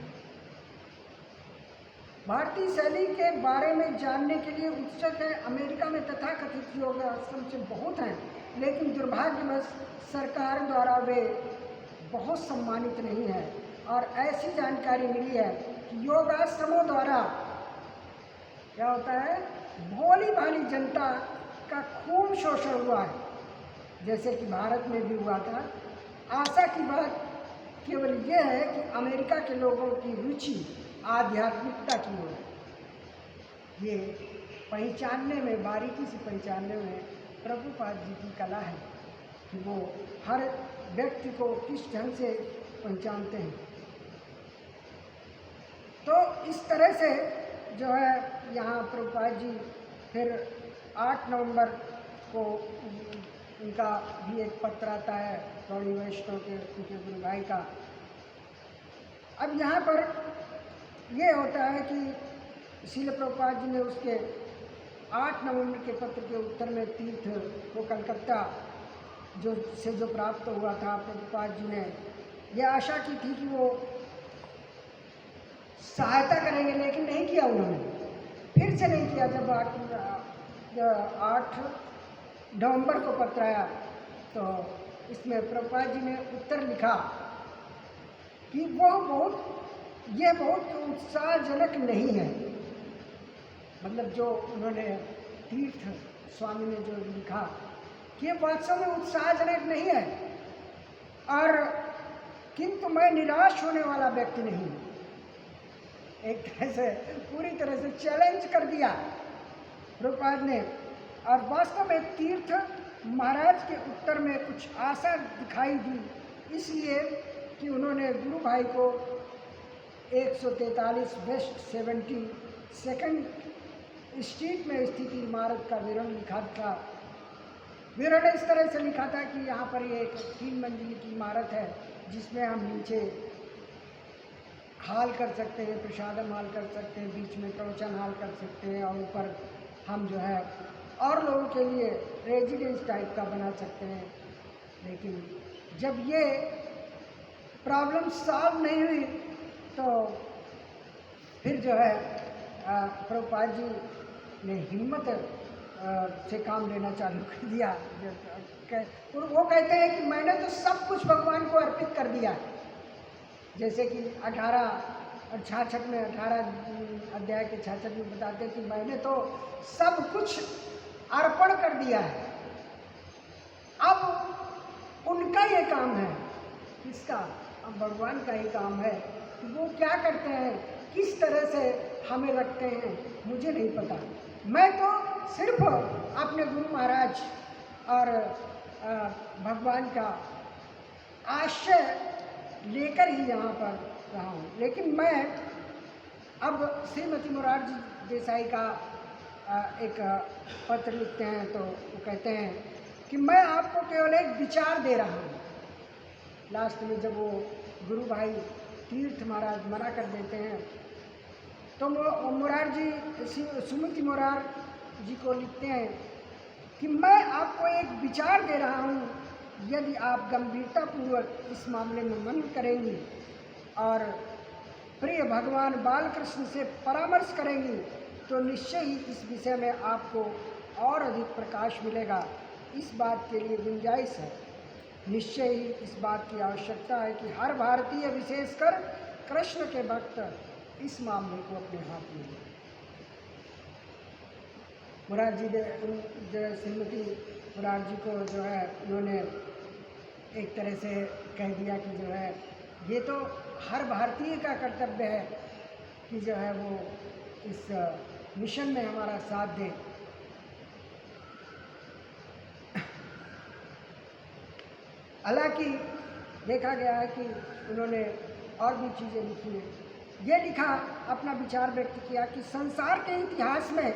भारतीय शैली के बारे में जानने के लिए उत्सुक है। अमेरिका में तथाकथित योग आश्रम से बहुत हैं लेकिन दुर्भाग्यवश सरकार द्वारा वे बहुत सम्मानित नहीं है। और ऐसी जानकारी मिली है कि योगाश्रमों द्वारा क्या होता है, भोली भाली जनता का खूब शोषण हुआ है, जैसे कि भारत में भी हुआ था। आशा की बात केवल यह है कि अमेरिका के लोगों की रुचि आध्यात्मिकता की ओर है। ये पहचानने में, बारीकी से पहचानने में प्रभुपाद जी की कला है कि वो हर व्यक्ति को किस ढंग से पहचानते हैं। तो इस तरह से जो है यहाँ प्रभुपाद जी फिर 8 नवंबर को उनका भी एक पत्र आता है गौड़ी वैष्णव के उनके गुरु भाई का। अब यहाँ पर ये होता है कि श्रील प्रभुपाद जी ने उसके 8 नवंबर के पत्र के उत्तर में तीर्थ को कलकत्ता जो प्राप्त हुआ था, प्रभुपाद जी ने यह आशा की थी कि वो सहायता करेंगे, लेकिन नहीं किया उन्होंने, फिर से नहीं किया। जब 8 नवंबर को पत्र आया तो इसमें प्रभुपाद जी ने उत्तर लिखा कि ये बहुत उत्साहजनक नहीं है। मतलब जो उन्होंने तीर्थ स्वामी ने जो लिखा कि ये वास्तव में उत्साहजनक नहीं है, और किंतु मैं निराश होने वाला व्यक्ति नहीं हूँ। एक तरह से पूरी तरह से चैलेंज कर दिया प्रभुपाद ने। और वास्तव में तीर्थ महाराज के उत्तर में कुछ आशा दिखाई दी, इसलिए कि उन्होंने गुरु भाई को 143 वेस्ट 72nd स्ट्रीट में स्थित इमारत का विवरण लिखा था। विवरण इस तरह से लिखा था कि यहाँ पर ये एक 3 मंजिल की इमारत है, जिसमें हम नीचे हाल कर सकते हैं, प्रसादम हाल कर सकते हैं, बीच में प्रवचन हाल कर सकते हैं, और ऊपर हम जो है और लोगों के लिए रेजिडेंस टाइप का बना सकते हैं। लेकिन जब ये प्रॉब्लम सॉल्व नहीं हुई तो फिर जो है प्रभुपाद जी ने हिम्मत से काम लेना चालू कर दिया। वो कहते हैं कि मैंने तो सब कुछ भगवान को अर्पित कर दिया। जैसे कि 18 और 66 में 18 अध्याय के 66 में बताते हैं कि मैंने तो सब कुछ अर्पण कर दिया है। अब उनका ये काम है, किसका? अब भगवान का ही काम है कि वो क्या करते हैं, किस तरह से हमें रखते हैं, मुझे नहीं पता। मैं तो सिर्फ अपने गुरु महाराज और भगवान का आश्रय लेकर ही यहाँ पर रहा हूँ। लेकिन मैं अब श्रीमती मोरारजी देसाई का एक पत्र लिखते हैं, तो वो कहते हैं कि मैं आपको केवल एक विचार दे रहा हूँ। लास्ट में जब वो गुरु भाई तीर्थ महाराज मना कर देते हैं तो मोरारजी सुमति मोरार जी को लिखते हैं कि मैं आपको एक विचार दे रहा हूँ, यदि आप गंभीरतापूर्वक इस मामले में मनन करेंगी और प्रिय भगवान बालकृष्ण से परामर्श करेंगी तो निश्चय ही इस विषय में आपको और अधिक प्रकाश मिलेगा। इस बात के लिए गुंजाइश है। निश्चय ही इस बात की आवश्यकता है कि हर भारतीय, विशेषकर कृष्ण के भक्त, इस मामले को अपने हाथ में लें। मोरारजी जो श्रीमती मोरारजी को जो है उन्होंने एक तरह से कह दिया कि जो है ये तो हर भारतीय का कर्तव्य है कि जो है वो इस मिशन में हमारा साथ दे। हालांकि देखा गया है कि उन्होंने और भी चीज़ें लिखी हैं। ये लिखा, अपना विचार व्यक्त किया कि संसार के इतिहास में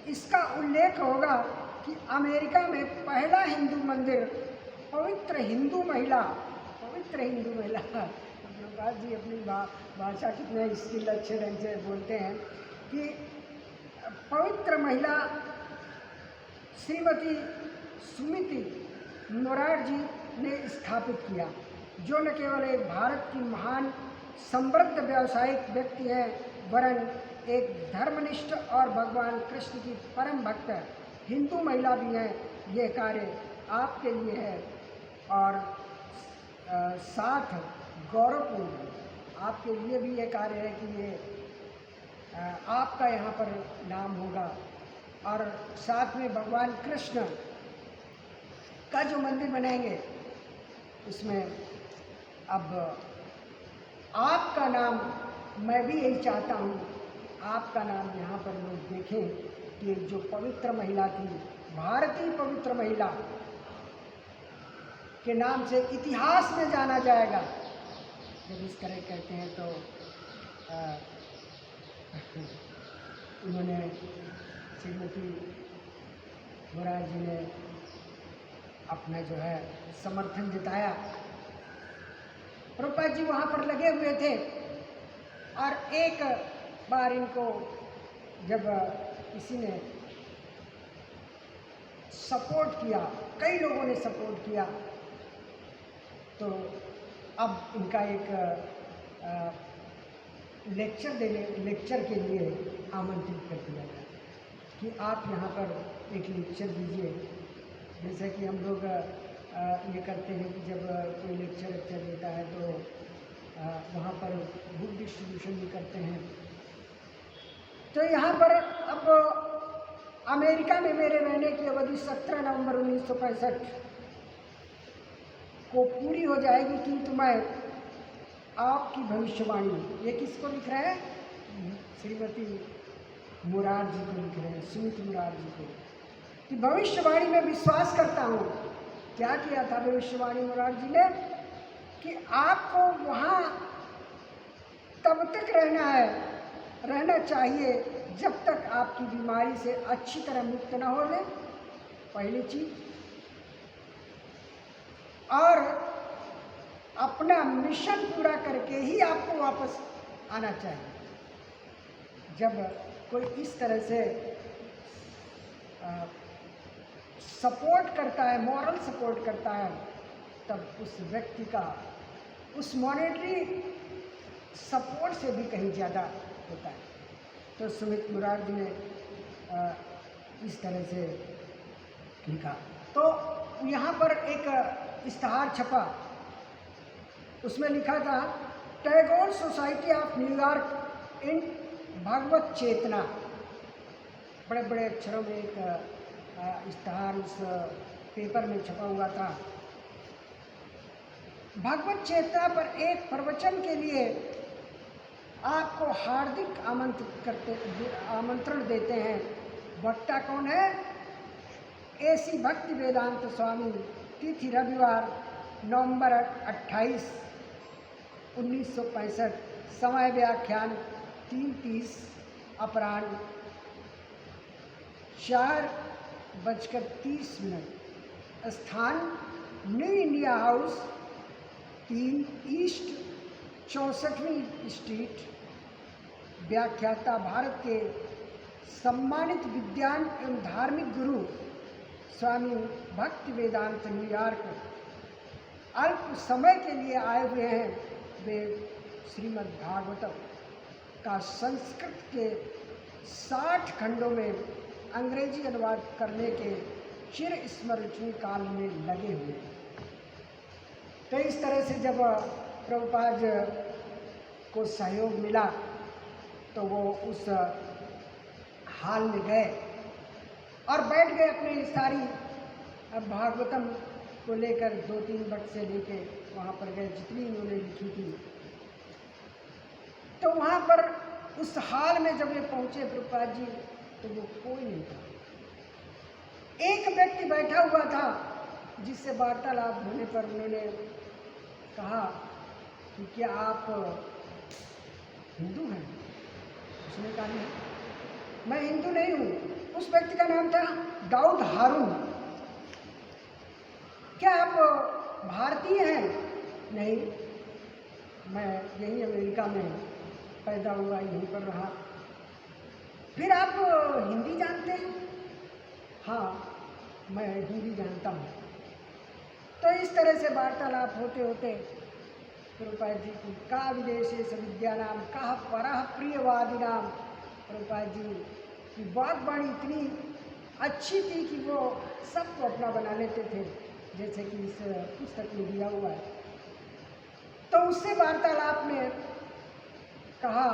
इसका उल्लेख होगा कि अमेरिका में पहला हिंदू मंदिर पवित्र हिंदू महिला प्रभुपाद जी अपनी भाषा कितने स्किल अच्छे ढंग से बोलते हैं कि पवित्र महिला श्रीमती सुमिति मोरारजी ने स्थापित किया, जो न केवल एक भारत की महान समृद्ध व्यावसायिक व्यक्ति है, वरन एक धर्मनिष्ठ और भगवान कृष्ण की परम भक्त हिंदू महिला भी हैं। ये कार्य आपके लिए है और साथ गौरवपूर्ण आपके लिए भी ये कार्य है कि ये आपका यहाँ पर नाम होगा। और साथ में भगवान कृष्ण का जो मंदिर बनाएंगे उसमें अब आपका नाम, मैं भी यही चाहता हूँ आपका नाम यहाँ पर लोग देखें कि जो पवित्र महिला थी, भारतीय पवित्र महिला के नाम से इतिहास में जाना जाएगा। जब इस तरह कहते हैं तो उन्होंने श्रीमती मुरार जी ने अपना जो है समर्थन जताया। प्रभुपाद जी वहाँ पर लगे हुए थे और एक बार इनको जब किसी ने सपोर्ट किया, कई लोगों ने सपोर्ट किया, तो अब इनका एक लेक्चर के लिए आमंत्रित कर दिया गया कि आप यहाँ पर एक लेक्चर दीजिए। जैसे कि हम लोग ये करते हैं कि जब कोई लेक्चर देता है तो वहाँ पर बुक डिस्ट्रीब्यूशन भी करते हैं। तो यहाँ पर अब अमेरिका में मेरे रहने की अवधि 17 नवंबर 1965 को पूरी हो जाएगी, किंतु मैं आपकी भविष्यवाणी, ये किसको लिख रहे हैं? श्रीमती मुरार जी को लिख रहे हैं, सुमित मुरार जी को, कि भविष्यवाणी में विश्वास करता हूँ। क्या किया था भविष्यवाणी मुरार जी ने? कि आपको वहाँ तब तक रहना चाहिए जब तक आपकी बीमारी से अच्छी तरह मुक्त न हो ले, पहली चीज। और अपना मिशन पूरा करके ही आपको वापस आना चाहिए। जब कोई इस तरह से सपोर्ट करता है, मॉरल सपोर्ट करता है, तब उस व्यक्ति का उस मॉनेटरी सपोर्ट से भी कहीं ज़्यादा होता है। तो सुमित मुरार जी ने इस तरह से लिखा। तो यहाँ पर एक इश्तहार छपा, उसमें लिखा था Tagore society of New York in Bhagavat Chetna. बड़े बड़े अक्षरों में एक इश्तहार उस पेपर में छपा हुआ था। भगवत चेतना पर एक प्रवचन के लिए आपको हार्दिक आमंत्रण देते हैं। वक्ता कौन है? एसी भक्ति वेदांत स्वामी। तिथि रविवार नवंबर 28, 1965। समय व्याख्यान 3:30 अपराह्न, 4:30। स्थान न्यू इंडिया हाउस, 3 ईस्ट 64वीं स्ट्रीट। व्याख्याता भारत के सम्मानित विद्वान एवं धार्मिक गुरु स्वामी भक्ति वेदांत न्यूयॉर्क अल्प समय के लिए आए हुए हैं। वे श्रीमद् भागवतम का संस्कृत के 60 खंडों में अंग्रेजी अनुवाद करने के चिर स्मरणीय काल में लगे हुए हैं। तो इस तरह से जब प्रभुपाद को सहयोग मिला तो वो उस हाल में गए और बैठ गए अपनी सारी भागवतम को लेकर 2-3 बट से लेके वहाँ पर गए जितनी उन्होंने लिखी थी। तो वहाँ पर उस हाल में जब ये पहुँचे प्रभुपाद जी तो वो कोई नहीं था। एक व्यक्ति बैठा हुआ था जिससे वार्तालाप होने पर उन्होंने कहा कि क्या आप हिंदू हैं? उसने कहा नहीं, मैं हिंदू नहीं हूँ। उस व्यक्ति का नाम था दाऊद हारून। क्या आप भारतीय हैं? नहीं, मैं यहीं अमेरिका में पैदा हुआ, यहीं पर रहा। फिर आप हिंदी जानते हैं? हाँ, मैं हिंदी जानता हूँ। तो इस तरह से वार्तालाप होते होते प्रभुपाद जी की का विदेशेश विद्यानाम का परः प्रियवादिनाम, प्रभुपाद जी की वाकवाणी इतनी अच्छी थी कि वो सबको अपना बना लेते थे, जैसे कि इस पुस्तक में दिया हुआ है। तो उससे वार्तालाप में कहा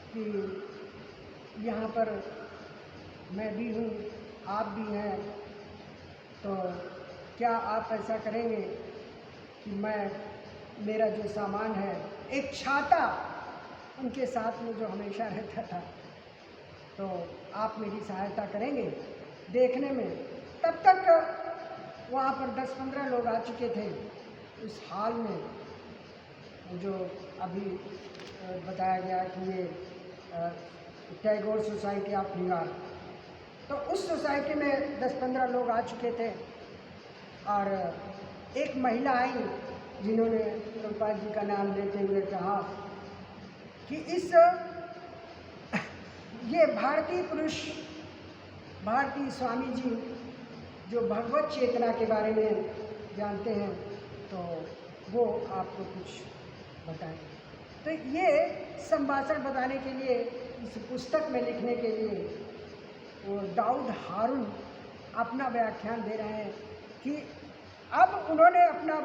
कि यहाँ पर मैं भी हूँ, आप भी हैं, तो क्या आप ऐसा करेंगे कि मेरा जो सामान है, एक छाता उनके साथ में जो हमेशा रहता था, तो आप मेरी सहायता करेंगे देखने में। तब तक वहाँ पर 10-15 लोग आ चुके थे उस हाल में, जो अभी बताया गया कि ये टैगोर सोसाइटी ऑफ न्यूयॉर्क। तो उस सोसाइटी में 10-15 लोग आ चुके थे और एक महिला आई जिन्होंने प्रभुपाद जी का नाम लेते हुए कहा कि ये भारतीय पुरुष, भारतीय स्वामी जी जो भगवत चेतना के बारे में जानते हैं, तो वो आपको कुछ बताएं। तो ये संभाषण बताने के लिए, इस पुस्तक में लिखने के लिए वो दाऊद हारून अपना व्याख्यान दे रहे हैं कि अब उन्होंने अपना,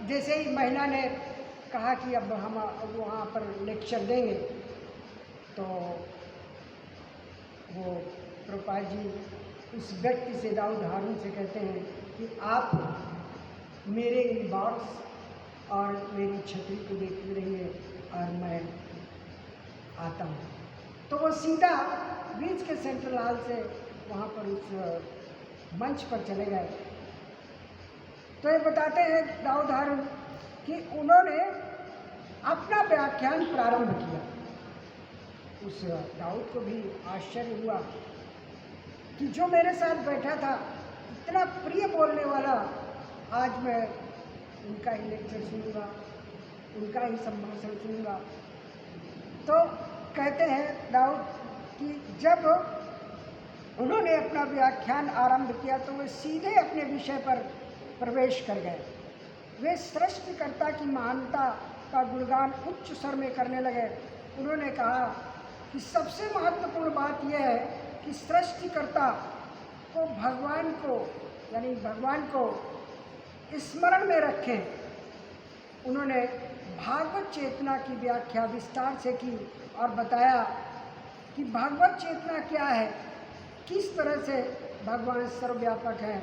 जैसे ही महिला ने कहा कि अब हम वहाँ पर लेक्चर देंगे, तो वो प्रभुपाद जी उस व्यक्ति से, दाऊद हारून से कहते हैं कि आप मेरे इनबॉक्स और मेरी छतरी को देखते रहिए और मैं आता हूँ। तो वो सीधा बीच के सेंट्रल हॉल से वहाँ पर उस मंच पर चले गए। तो ये बताते हैं दाऊद हारून कि उन्होंने अपना व्याख्यान प्रारंभ किया। उस दाऊद को भी आश्चर्य हुआ कि जो मेरे साथ बैठा था, इतना प्रिय बोलने वाला, आज मैं उनका ही लेक्चर सुनूंगा, उनका ही संभाषण सुनूंगा। तो कहते हैं दाऊद कि जब उन्होंने अपना व्याख्यान आरंभ किया तो वे सीधे अपने विषय पर प्रवेश कर गए। वे सृष्टिकर्ता की महानता का गुणगान उच्च स्वर में करने लगे। उन्होंने कहा कि सबसे महत्वपूर्ण बात यह है कि सृष्टिकर्ता को, भगवान को, यानी भगवान को स्मरण में रखें। उन्होंने भागवत चेतना की व्याख्या विस्तार से की और बताया कि भागवत चेतना क्या है, किस तरह से भगवान सर्वव्यापक हैं,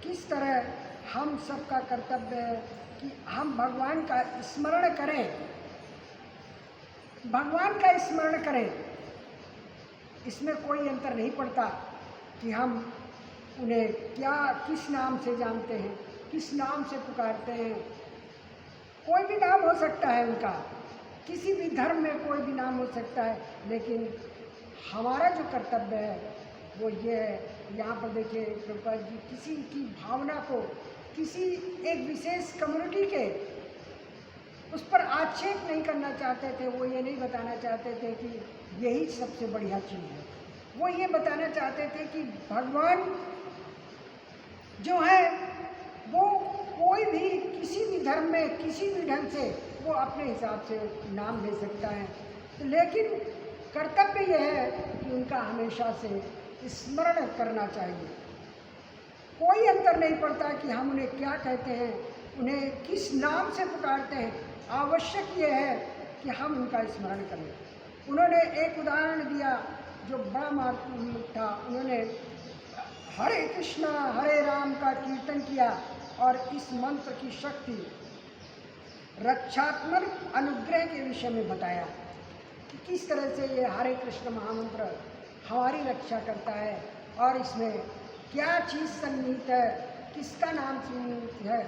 किस तरह हम सबका कर्तव्य है कि हम भगवान का स्मरण करें, भगवान का स्मरण करें। इसमें कोई अंतर नहीं पड़ता कि हम उन्हें क्या, किस नाम से जानते हैं, किस नाम से पुकारते हैं। कोई भी नाम हो सकता है उनका, किसी भी धर्म में कोई भी नाम हो सकता है, लेकिन हमारा जो कर्तव्य है वो ये है। यहाँ पर देखिए प्रभुपाद जी किसी की भावना को, किसी एक विशेष कम्युनिटी के उस पर आक्षेप नहीं करना चाहते थे। वो ये नहीं बताना चाहते थे कि यही सबसे बढ़िया चीज़ है। वो ये बताना चाहते थे कि भगवान जो है वो कोई भी, किसी भी धर्म में, किसी भी ढंग से वो अपने हिसाब से नाम ले सकता है, लेकिन कर्तव्य यह है कि उनका हमेशा से स्मरण करना चाहिए। कोई अंतर नहीं पड़ता कि हम उन्हें क्या कहते हैं, उन्हें किस नाम से पुकारते हैं, आवश्यक यह है कि हम उनका स्मरण करें। उन्होंने एक उदाहरण दिया जो बड़ा महत्वपूर्ण था। उन्होंने हरे कृष्णा हरे राम का कीर्तन किया और इस मंत्र की शक्ति, रक्षात्मक अनुग्रह के विषय में बताया कि किस तरह से ये हरे कृष्ण महामंत्र हमारी रक्षा करता है और इसमें क्या चीज़ सन्निहित है, किसका नाम सन्निहित है।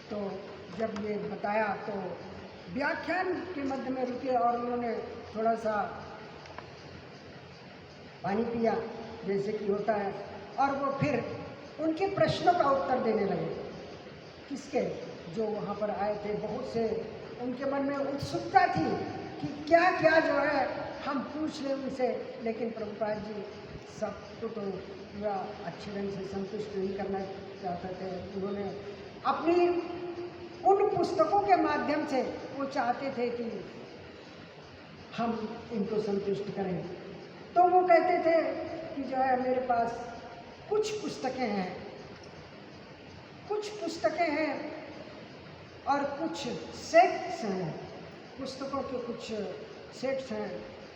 तो जब ये बताया तो व्याख्यान के मध्य में रुके और उन्होंने थोड़ा सा पानी पिया जैसे कि होता है, और वो फिर उनके प्रश्नों का उत्तर देने लगे। किसके, जो वहाँ पर आए थे, बहुत से उनके मन में उत्सुकता थी कि क्या क्या जो है हम पूछ लें उनसे, लेकिन प्रभुपाद जी सबको तो पूरा अच्छे ढंग से संतुष्ट नहीं करना चाहते थे। उन्होंने अपनी उन पुस्तकों के माध्यम से वो चाहते थे कि हम इनको संतुष्ट करें। तो वो कहते थे कि जो है मेरे पास कुछ पुस्तकें हैं और कुछ सेट्स हैं, पुस्तकों के कुछ सेट्स हैं,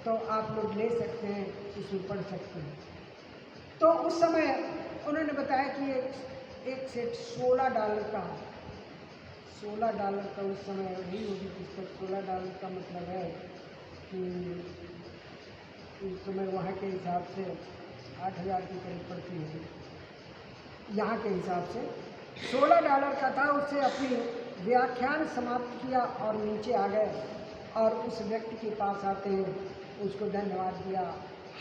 तो आप लोग ले सकते हैं, उसमें पढ़ सकते हैं। तो उस समय उन्होंने बताया कि एक सेट $16 का, $16 का उस समय वही होगी पुस्तक। $16 का मतलब है कि उस समय वहाँ के हिसाब से 8,000 के करीब पड़ती होगी, यहाँ के हिसाब से $16 का था। उससे अपनी व्याख्यान समाप्त किया और नीचे आ गए और उस व्यक्ति के पास आते हैं, उसको धन्यवाद दिया।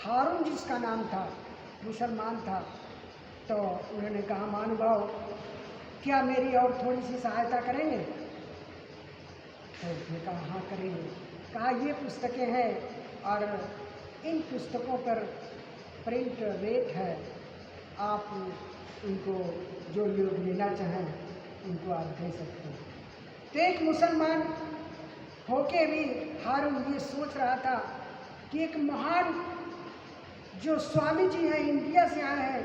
हारून जिसका नाम था, मुसलमान था। तो उन्होंने कहा, महानुभाव क्या मेरी और थोड़ी सी सहायता करेंगे? तो उसने कहा हाँ करेंगे। कहा ये पुस्तकें हैं और इन पुस्तकों पर प्रिंट रेट है, आप उनको जो लोग लेना चाहें उनको आप दे सकते हैं। तो एक मुसलमान होके भी हारून ये सोच रहा था कि एक महान जो स्वामी जी हैं, इंडिया से आए हैं,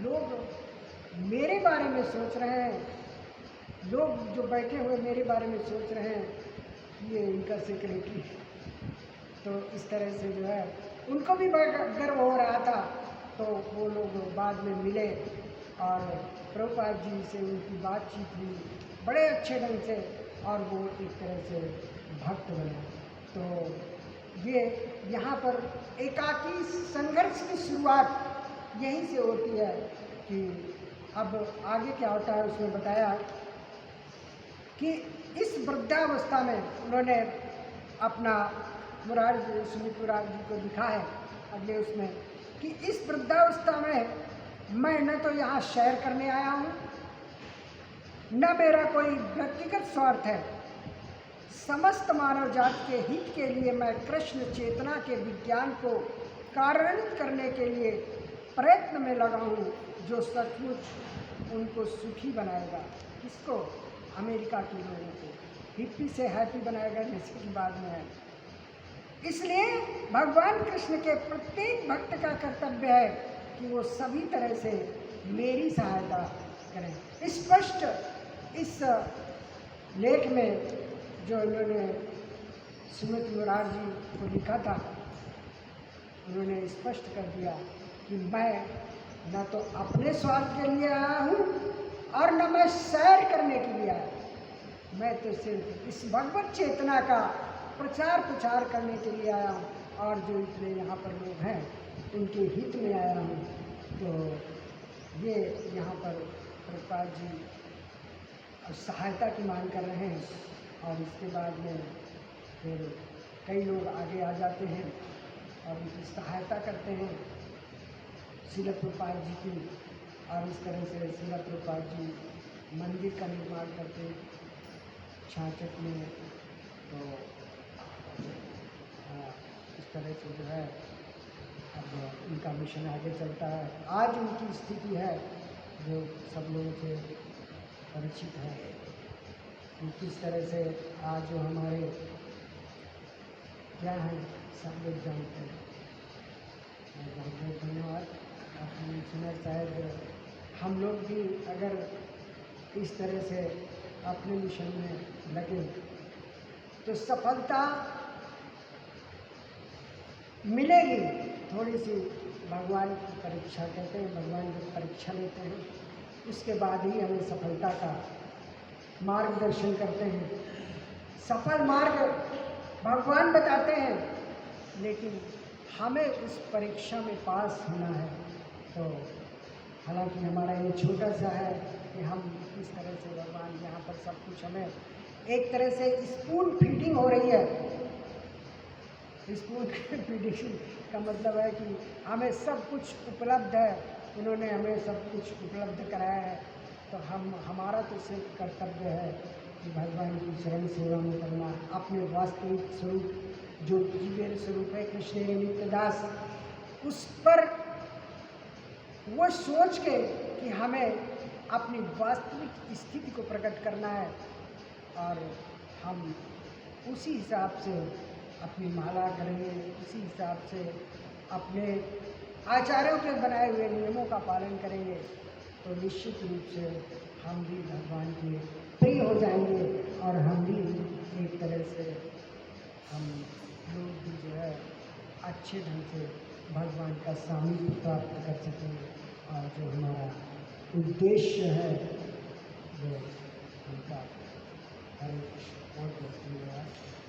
लोग मेरे बारे में सोच रहे हैं, लोग जो बैठे हुए मेरे बारे में सोच रहे हैं, ये इनका सेक्रेटरी। तो इस तरह से जो है उनको भी बड़ा गर्व हो रहा था। तो वो लोग बाद में मिले और प्रभुपाद जी से उनकी बातचीत हुई बड़े अच्छे ढंग से, और वो एक तरह से भक्त बने। तो ये यहाँ पर एकाकी संघर्ष की शुरुआत यहीं से होती है कि अब आगे क्या होता है। उसमें बताया कि इस वृद्धावस्था में उन्होंने अपना सुमित मुरार जी को लिखा है अगले उसमें कि इस वृद्धावस्था में मैं न तो यहाँ सैर करने आया हूँ, न मेरा कोई व्यक्तिगत स्वार्थ है। समस्त मानव जाति के हित के लिए मैं कृष्ण चेतना के विज्ञान को कार्यान्वित करने के लिए प्रयत्न में लगा हूँ, जो सचमुच उनको सुखी बनाएगा। किसको? अमेरिका के लोगों को हिप्पी से हैप्पी बनाएगा, जैसे कि बाद में है। इसलिए भगवान कृष्ण के प्रत्येक भक्त का कर्तव्य है कि वो सभी तरह से मेरी सहायता करें। स्पष्ट इस लेख में जो इन्होंने सुमित मुरार जी को लिखा था, उन्होंने स्पष्ट कर दिया कि मैं न तो अपने स्वार्थ के लिए आया हूँ और न मैं सैर करने के लिए आया, मैं तो सिर्फ इस भगवत चेतना का प्रचार प्रचार करने के लिए आया हूँ, और जो इतने यहाँ पर लोग हैं उनके हित में आया हूँ। तो ये यहाँ पर प्रभुपाद जी सहायता की मांग कर रहे हैं, और इसके बाद में फिर कई लोग आगे आ जाते हैं और उनकी सहायता करते हैं श्रील प्रभुपाद जी की। और इस तरह से श्रील प्रभुपाद जी मंदिर का निर्माण करते हैं छाछठ में। तो इस तरह से जो है अब उनका मिशन आगे चलता है। आज उनकी स्थिति है जो सब लोगों से परिचित है कि किस तरह से आज जो हमारे क्या हैं सब लोग जानते हैं। बहुत बहुत धन्यवाद। आपने सुना, शायद हम लोग भी अगर इस तरह से अपने मिशन में लगे तो सफलता मिलेगी। थोड़ी सी भगवान की परीक्षा कहते हैं, भगवान जब परीक्षा लेते हैं उसके बाद ही हमें सफलता का मार्गदर्शन करते हैं। सफल मार्ग भगवान बताते हैं, लेकिन हमें उस परीक्षा में पास होना है। तो हालांकि हमारा ये छोटा सा है कि हम किस तरह से भगवान यहाँ पर सब कुछ हमें एक तरह से स्पून फीडिंग हो रही है। स्पून फीडिंग का मतलब है कि हमें सब कुछ उपलब्ध है, उन्होंने हमें सब कुछ उपलब्ध कराया है। तो हमारा तो सिर्फ कर्तव्य है कि भगवान की शरण सेवा में करना, अपने वास्तविक स्वरूप जो जीवन स्वरूप है कृष्ण नित्यदास, उस पर वो सोच के कि हमें अपनी वास्तविक स्थिति को प्रकट करना है, और हम उसी हिसाब से अपनी माला करेंगे, उसी हिसाब से अपने आचार्यों के बनाए हुए नियमों का पालन करेंगे तो निश्चित रूप से हम भी भगवान के प्रिय हो जाएंगे और हम भी एक तरह से हम लोग भी जो है अच्छे ढंग से भगवान का सामीप्य प्राप्त कर सकेंगे और जो हमारा उद्देश्य है वो उनका हरे कृष्ण।